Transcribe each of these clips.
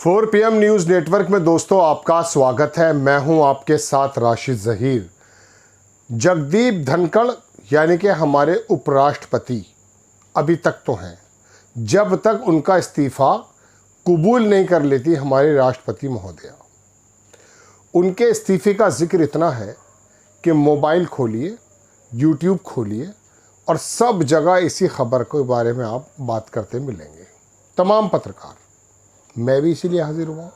4 PM news network में दोस्तों आपका स्वागत है। मैं हूं आपके साथ राशिद ज़हीर। जगदीप धनखड़ यानी कि हमारे उपराष्ट्रपति अभी तक तो हैं, जब तक उनका इस्तीफ़ा कबूल नहीं कर लेती हमारी राष्ट्रपति महोदया। उनके इस्तीफ़े का जिक्र इतना है कि मोबाइल खोलिए, यूट्यूब खोलिए और सब जगह इसी खबर के बारे में आप बात करते मिलेंगे, तमाम पत्रकार। मैं भी इसीलिए हाजिर हुआ।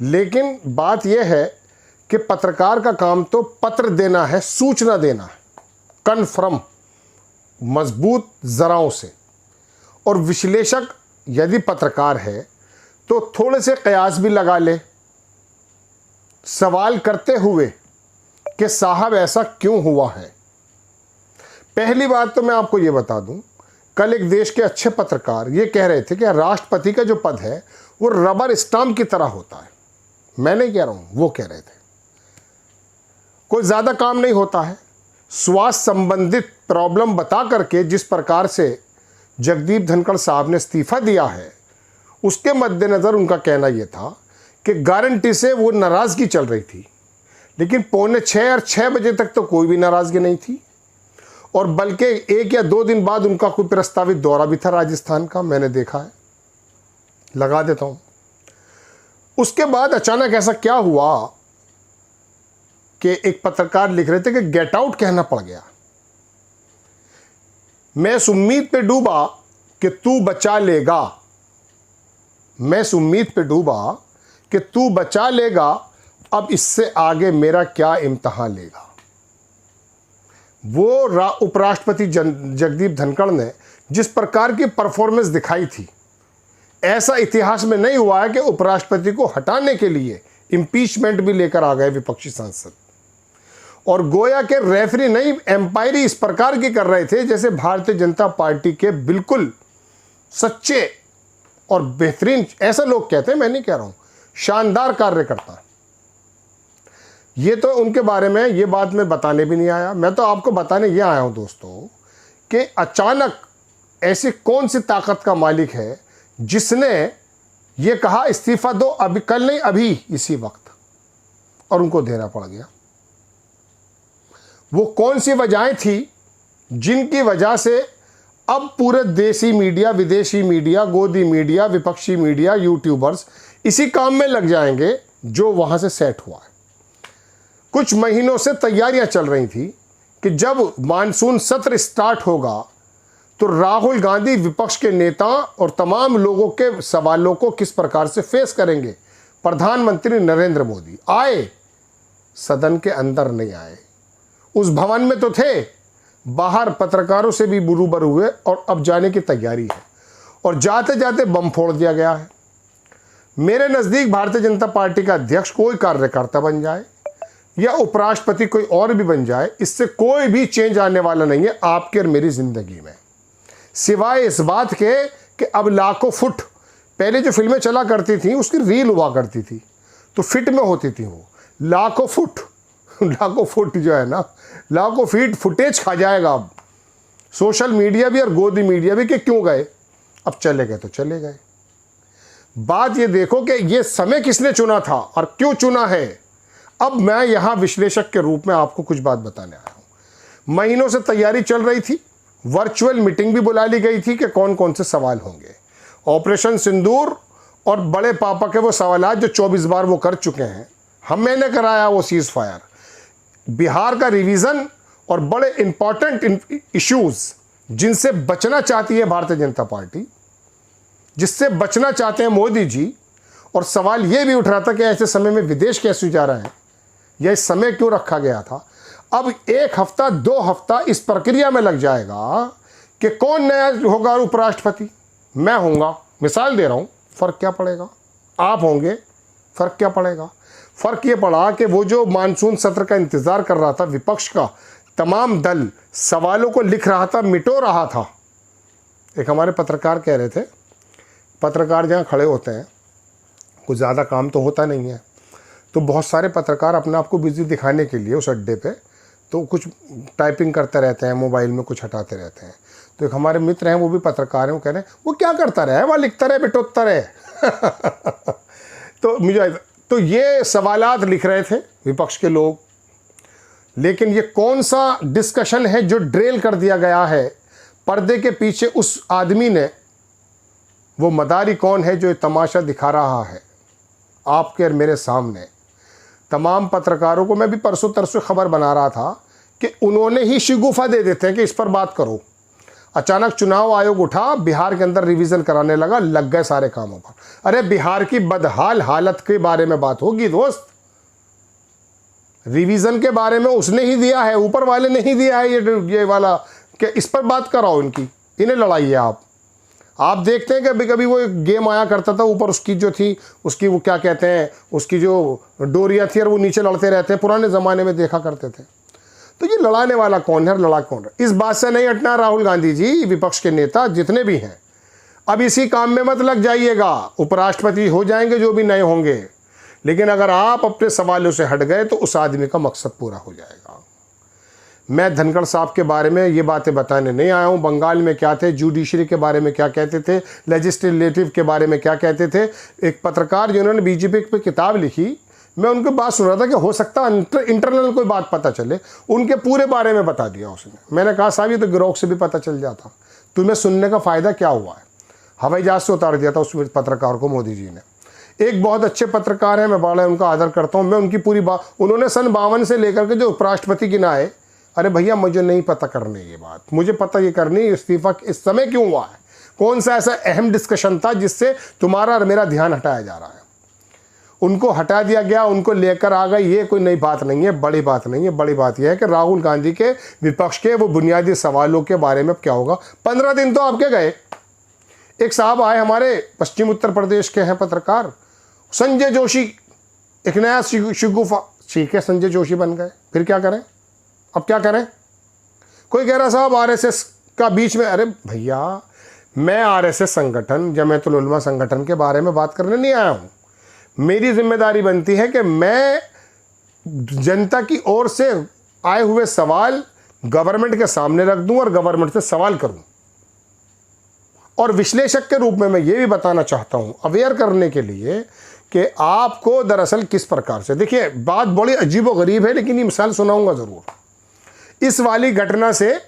लेकिन बात यह है कि पत्रकार का काम तो पत्र देना है, सूचना देना है, कन्फर्म मजबूत ज़राओं से। और विश्लेषक यदि पत्रकार है तो थोड़े से कयास भी लगा ले, सवाल करते हुए कि साहब ऐसा क्यों हुआ है। पहली बात तो मैं आपको ये बता दूं, कल एक देश के अच्छे पत्रकार ये कह रहे थे कि राष्ट्रपति का जो पद है वो रबर स्टाम्प की तरह होता है। मैं नहीं कह रहा हूं, वो कह रहे थे। कोई ज़्यादा काम नहीं होता है। स्वास्थ्य संबंधित प्रॉब्लम बता करके जिस प्रकार से जगदीप धनखड़ साहब ने इस्तीफ़ा दिया है, उसके मद्देनज़र उनका कहना यह था कि गारंटी से वो नाराज़गी चल रही थी, लेकिन 5:45 और 6 बजे तक तो कोई भी नाराज़गी नहीं थी। और बल्कि 1 या 2 दिन बाद उनका कोई प्रस्तावित दौरा भी था राजस्थान का, मैंने देखा है। लगा देता हूं। उसके बाद अचानक ऐसा क्या हुआ कि एक पत्रकार लिख रहे थे कि गेट आउट कहना पड़ गया। मैं इस उम्मीद पे डूबा कि तू बचा लेगा, मैं इस उम्मीद पे डूबा कि तू बचा लेगा, अब इससे आगे मेरा क्या इम्तिहान लेगा। वो उपराष्ट्रपति जगदीप धनखड़ ने जिस प्रकार की परफॉर्मेंस दिखाई थी, ऐसा इतिहास में नहीं हुआ है कि उपराष्ट्रपति को हटाने के लिए इम्पीचमेंट भी लेकर आ गए विपक्षी सांसद। और गोया के रेफरी नहीं, एम्पायरी इस प्रकार की कर रहे थे जैसे भारतीय जनता पार्टी के बिल्कुल सच्चे और बेहतरीन, ऐसा लोग कहते हैं, मैं नहीं कह रहा हूं, शानदार कार्यकर्ता। ये तो उनके बारे में ये बात मैं बताने भी नहीं आया। मैं तो आपको बताने ये आया हूं दोस्तों कि अचानक ऐसी कौन सी ताकत का मालिक है जिसने ये कहा इस्तीफा दो, अभी कल नहीं अभी इसी वक्त, और उनको देना पड़ गया। वो कौन सी वजहें थी जिनकी वजह से अब पूरे देसी मीडिया, विदेशी मीडिया, गोदी मीडिया, विपक्षी मीडिया, यूट्यूबर्स इसी काम में लग जाएंगे जो वहां से सेट हुआ है। कुछ महीनों से तैयारियां चल रही थी कि जब मानसून सत्र स्टार्ट होगा तो राहुल गांधी विपक्ष के नेता और तमाम लोगों के सवालों को किस प्रकार से फेस करेंगे। प्रधानमंत्री नरेंद्र मोदी आए, सदन के अंदर नहीं आए, उस भवन में तो थे, बाहर पत्रकारों से भी रूबरू हुए और अब जाने की तैयारी है। और जाते जाते बम फोड़ दिया गया है। मेरे नज़दीक भारतीय जनता पार्टी का अध्यक्ष कोई कार्यकर्ता बन जाए या उपराष्ट्रपति कोई और भी बन जाए, इससे कोई भी चेंज आने वाला नहीं है आपके और मेरी जिंदगी में, सिवाय इस बात के कि अब लाखों फुट, पहले जो फिल्में चला करती थी उसकी रील हुआ करती थी तो फिट में होती थी, वो लाखों फुट जो है ना, लाखों फीट फुटेज खा जाएगा अब सोशल मीडिया भी और गोदी मीडिया भी कि क्यों गए, अब चले गए तो चले गए। बात ये देखो कि ये समय किसने चुना था और क्यों चुना है। अब मैं यहां विश्लेषक के रूप में आपको कुछ बात बताने आया हूं। महीनों से तैयारी चल रही थी, वर्चुअल मीटिंग भी बुला ली गई थी कि कौन कौन से सवाल होंगे। ऑपरेशन सिंदूर और बड़े पापा के वो सवाल जो 24 बार वो कर चुके हैं, मैंने कराया वो सीज फायर, बिहार का रिवीजन और बड़े इंपॉर्टेंट इश्यूज जिनसे बचना चाहती है भारतीय जनता पार्टी, जिससे बचना चाहते हैं मोदी जी। और सवाल ये भी उठ रहा था कि ऐसे समय में विदेश कैसे जा रहा है, यह समय क्यों रखा गया था। अब 1 हफ्ता 2 हफ्ता इस प्रक्रिया में लग जाएगा कि कौन नया होगा उपराष्ट्रपति। मैं होऊंगा, मिसाल दे रहा हूं, फर्क क्या पड़ेगा, आप होंगे, फर्क क्या पड़ेगा। फर्क ये पड़ा कि वो जो मानसून सत्र का इंतजार कर रहा था विपक्ष का तमाम दल, सवालों को लिख रहा था, मिटो रहा था। एक हमारे पत्रकार कह रहे थे, पत्रकार जहाँ खड़े होते हैं कुछ ज़्यादा काम तो होता नहीं है, तो बहुत सारे पत्रकार अपने आप को बिजी दिखाने के लिए उस अड्डे पे तो कुछ टाइपिंग करते रहते हैं, मोबाइल में कुछ हटाते रहते हैं। तो एक हमारे मित्र हैं, वो भी पत्रकार हैं, वो कह रहे हैं वो क्या करता रहे, वहाँ लिखता रहे बेटोत्तर है। तो ये सवालात लिख रहे थे विपक्ष के लोग, लेकिन ये कौन सा डिस्कशन है जो ड्रेल कर दिया गया है पर्दे के पीछे उस आदमी ने? वो मदारी कौन है जो ये तमाशा दिखा रहा है आपके और मेरे सामने? तमाम पत्रकारों को मैं भी परसों तरसों खबर बना रहा था कि उन्होंने ही शिगुफा दे देते हैं कि इस पर बात करो। अचानक चुनाव आयोग उठा, बिहार के अंदर रिवीजन कराने लगा, लग गए सारे कामों पर। अरे बिहार की बदहाल हालत के बारे में बात होगी दोस्त, रिवीजन के बारे में उसने ही दिया है, ऊपर वाले ने ही दिया है ये वाला, कि इस पर बात कराओ, इन्हें लड़ाइए आप देखते हैं कभी कभी वो एक गेम आया करता था, ऊपर उसकी जो थी, उसकी वो क्या कहते हैं, उसकी जो डोरिया थी और वो नीचे लड़ते रहते हैं, पुराने ज़माने में देखा करते थे। तो ये लड़ाने वाला कौन है, लड़ा कौन है? इस बात से नहीं हटना राहुल गांधी जी, विपक्ष के नेता जितने भी हैं, अब इसी काम में मत लग जाइएगा। उपराष्ट्रपति हो जाएंगे जो भी नए होंगे, लेकिन अगर आप अपने सवालों से हट गए तो उस आदमी का मकसद पूरा हो जाएगा। मैं धनखड़ साहब के बारे में ये बातें बताने नहीं आया हूँ। बंगाल में क्या थे, जुडिशरी के बारे में क्या कहते थे, लेजिस्लेटिव के बारे में क्या कहते थे। एक पत्रकार जिन्होंने बीजेपी पे किताब लिखी, मैं उनकी बात सुन रहा था कि हो सकता है इंटरनल कोई बात पता चले, उनके पूरे बारे में बता दिया उसने। मैंने कहा साहब ये तो गिरोह से भी पता चल जाता, तुम्हें सुनने का फ़ायदा क्या हुआ है? हवाई जहाज़ से उतार दिया था उस पत्रकार को मोदी जी ने। एक बहुत अच्छे पत्रकार हैं, मैं बड़ा उनका आदर करता हूँ, मैं उनकी पूरी बात, उन्होंने सन 52 से लेकर के जो उपराष्ट्रपति गिनाए, अरे भैया मुझे नहीं पता करनी ये बात, मुझे पता ये करनी इस्तीफा इस समय क्यों हुआ है, कौन सा ऐसा अहम डिस्कशन था जिससे तुम्हारा और मेरा ध्यान हटाया जा रहा है। उनको हटा दिया गया, उनको लेकर आ गए, ये कोई नई बात नहीं है, बड़ी बात नहीं है। बड़ी बात यह है कि राहुल गांधी के विपक्ष के वो बुनियादी सवालों के बारे में क्या होगा। 15 दिन तो आपके गए। एक साहब आए हमारे पश्चिम उत्तर प्रदेश के हैं पत्रकार, संजय जोशी, एक नया शिगुफा, ठीक है संजय जोशी बन गए, फिर क्या करें, अब क्या करें? कोई कह रहा साहब आरएसएस का बीच में, अरे भैया मैं आरएसएस संगठन, जमीयतुल उलमा संगठन के बारे में बात करने नहीं आया हूँ। मेरी जिम्मेदारी बनती है कि मैं जनता की ओर से आए हुए सवाल गवर्नमेंट के सामने रख दूं और गवर्नमेंट से सवाल करूं। और विश्लेषक के रूप में मैं ये भी बताना चाहता हूं, अवेयर करने के लिए, कि आपको दरअसल किस प्रकार से, देखिए बात बड़ी अजीबोगरीब है, लेकिन ये मिसाल सुनाऊंगा ज़रूर। इस वाली घटना से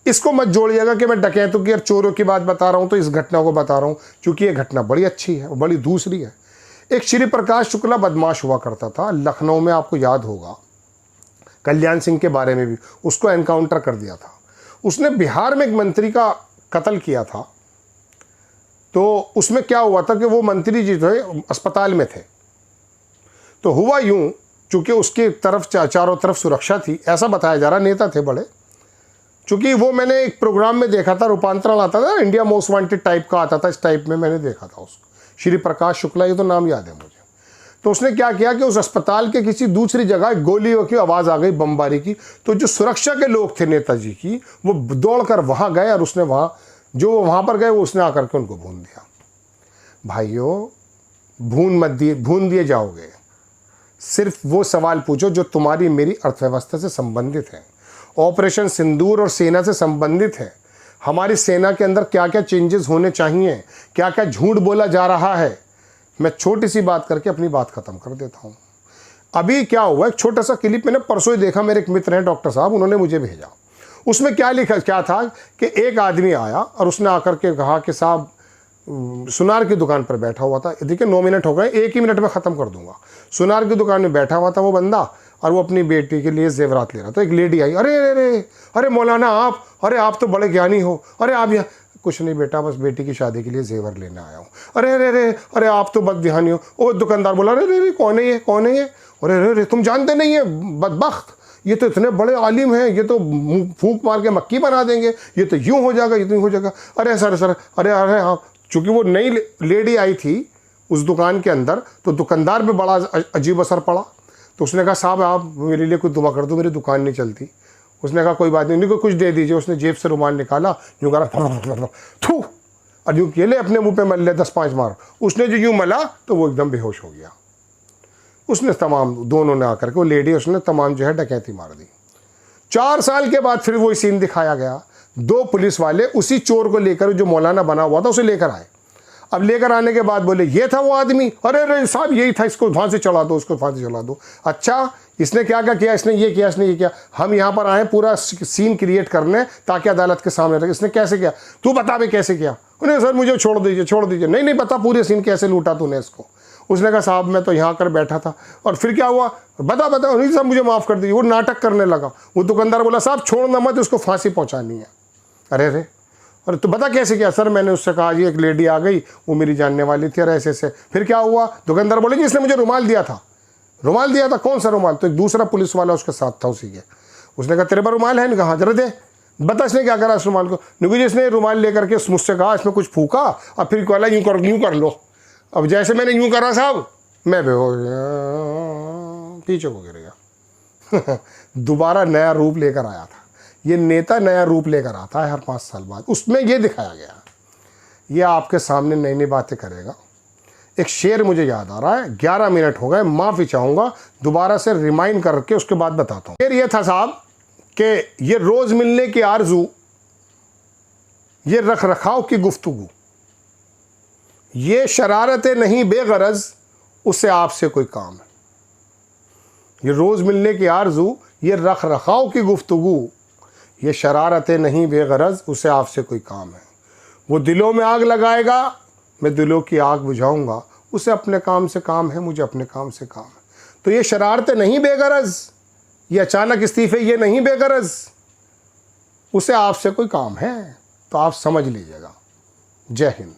इसको मत जोड़िएगा कि मैं डकैतों की और चोरों की बात बता रहा हूं, तो इस घटना को बता रहा हूं क्योंकि ये घटना बड़ी अच्छी है और बड़ी दूसरी है। एक श्री प्रकाश शुक्ला बदमाश हुआ करता था लखनऊ में, आपको याद होगा, कल्याण सिंह के बारे में भी, उसको एनकाउंटर कर दिया था। उसने बिहार में एक मंत्री का कत्ल किया था। तो उसमें क्या हुआ था कि वो मंत्री जी थे अस्पताल में थे, तो हुआ यूं, चूंकि उसकी तरफ चारों तरफ सुरक्षा थी, ऐसा बताया जा रहा, नेता थे बड़े, चूंकि वो मैंने एक प्रोग्राम में देखा था, रूपांतरण आता था, इंडिया मोस्ट वांटेड टाइप का आता था, इस टाइप में मैंने देखा था उसको, श्री प्रकाश शुक्ला, ये तो नाम याद है मुझे। तो उसने क्या किया कि उस अस्पताल के किसी दूसरी जगह गोलियों की आवाज़ आ गई, बमबारी की, तो जो सुरक्षा के लोग थे नेताजी की, वो दौड़कर वहाँ गए और उसने वहाँ पर गए, वो उसने आकर के उनको भून दिया। भाइयों भून दिए जाओगे, सिर्फ वो सवाल पूछो जो तुम्हारी मेरी अर्थव्यवस्था से संबंधित है, ऑपरेशन सिंदूर और सेना से संबंधित है। हमारी सेना के अंदर क्या क्या चेंजेस होने चाहिए, क्या क्या झूठ बोला जा रहा है। मैं छोटी सी बात करके अपनी बात खत्म कर देता हूँ। अभी क्या हुआ, एक छोटा सा क्लिप मैंने परसों ही देखा, मेरे एक मित्र हैं डॉक्टर साहब, उन्होंने मुझे भेजा। उसमें क्या था कि एक आदमी आया और उसने आकर के कहा कि साहब, सुनार की दुकान पर बैठा हुआ था, देखिए 9 मिनट हो गए, 1 ही मिनट में ख़त्म कर दूंगा। सुनार की दुकान में बैठा हुआ था वो बंदा, और वो अपनी बेटी के लिए जेवरात ले रहा था। एक लेडी आई, अरे अरे अरे मौलाना आप, अरे आप तो बड़े ज्ञानी हो, अरे आप यहाँ, कुछ नहीं बेटा, बस बेटी की शादी के लिए जेवर लेने आया हूँ। अरे अरे अरे अरे आप तो बद ध्यानी हो। वो दुकानदार बोला, अरे अरे कौन है ये, कौन है ये? अरे अरे अरे तुम जानते नहीं है बदबख्त, ये तो इतने बड़े आलिम हैं, ये तो फूंक मार के मक्की बना देंगे, ये तो यूँ हो जाएगा, ये तो यूँ हो जाएगा। अरे सर अरे अरे हाँ, चूँकि वो नई लेडी आई थी उस दुकान के अंदर, तो दुकानदार पे बड़ा अजीब असर पड़ा। तो उसने कहा साहब आप मेरे लिए कुछ दुआ कर दो, मेरी दुकान नहीं चलती। उसने कहा कोई बात नहीं, उनको कुछ दे दीजिए। उसने जेब से रुमाल निकाला, यूँ करा थू, और यूँ केले अपने मुंह पे मल ले 10-5 मार। उसने जो यूँ मला तो वो एकदम बेहोश हो गया। उसने तमाम, दोनों ने आकर के, वो लेडी उसने तमाम जो है डकैती मार दी। 4 साल के बाद फिर वही सीन दिखाया गया। 2 पुलिस वाले उसी चोर को लेकर, जो मौलाना बना हुआ था, उसे लेकर आए। अब लेकर आने के बाद बोले ये था वो आदमी, अरे अरे साहब यही था, इसको फांसी चढ़ा दो, उसको फांसी चढ़ा दो। अच्छा इसने क्या क्या किया, इसने ये किया, इसने ये किया। हम यहाँ पर आए पूरा सीन क्रिएट करने ताकि अदालत के सामने रखे। इसने कैसे किया, तू बता भाई कैसे किया। उन्हें सर मुझे छोड़ दीजिए, छोड़ दीजिए। नहीं नहीं बता पूरे सीन कैसे लूटा तूने इसको। उसने कहा साहब मैं तो यहाँ कर बैठा था और फिर क्या हुआ, बता बता। नहीं साहब मुझे माफ़ कर दीजिए। वो नाटक करने लगा। वो दुकानदार बोला साहब छोड़ना मत, उसको फांसी पहुँचानी है। अरे अरे अरे तो बता कैसे किया। सर मैंने उससे कहा जी एक लेडी आ गई, वो मेरी जानने वाली थी और ऐसे ऐसे। फिर क्या हुआ, दुकानदार बोले जी इसने मुझे रुमाल दिया था। रुमाल दिया था, कौन सा रुमाल। तो एक दूसरा पुलिस वाला उसके साथ था उसी के। उसने कहा तेरे पर रुमाल है। नहीं कहा जरा दे, बता इसने क्या करा इस रुमाल को। निकू जी इसने रुमाल लेकर के मुझसे कहा इसमें कुछ फूका और फिर कहला यूँ कर लो। अब जैसे मैंने यूँ करा साहब मैं बेहोश पीछे को गिर गया। दोबारा नया रूप लेकर आया था। ये नेता नया रूप लेकर आता है हर 5 साल बाद। उसमें ये दिखाया गया, ये आपके सामने नई नई बातें करेगा। एक शेर मुझे याद आ रहा है, 11 मिनट हो गए, माफ़ी चाहूँगा, दोबारा से रिमाइंड करके उसके बाद बताता हूँ। शेर ये था साहब कि ये रोज़ मिलने की आरजू, ये रख रखाव की गुफ्तगू, ये शरारतें नहीं बेगरज, उससे आपसे कोई काम है। ये रोज़ मिलने की आरजू, ये रख रखाव की गुफ्तगू, ये शरारतें नहीं बेगरज, उसे आपसे कोई काम है। वो दिलों में आग लगाएगा, मैं दिलों की आग बुझाऊंगा, उसे अपने काम से काम है, मुझे अपने काम से काम है। तो ये शरारतें नहीं बेगरज, ये अचानक इस्तीफे ये नहीं बेगरज, उसे आपसे कोई काम है। तो आप समझ लीजिएगा। जय हिंद।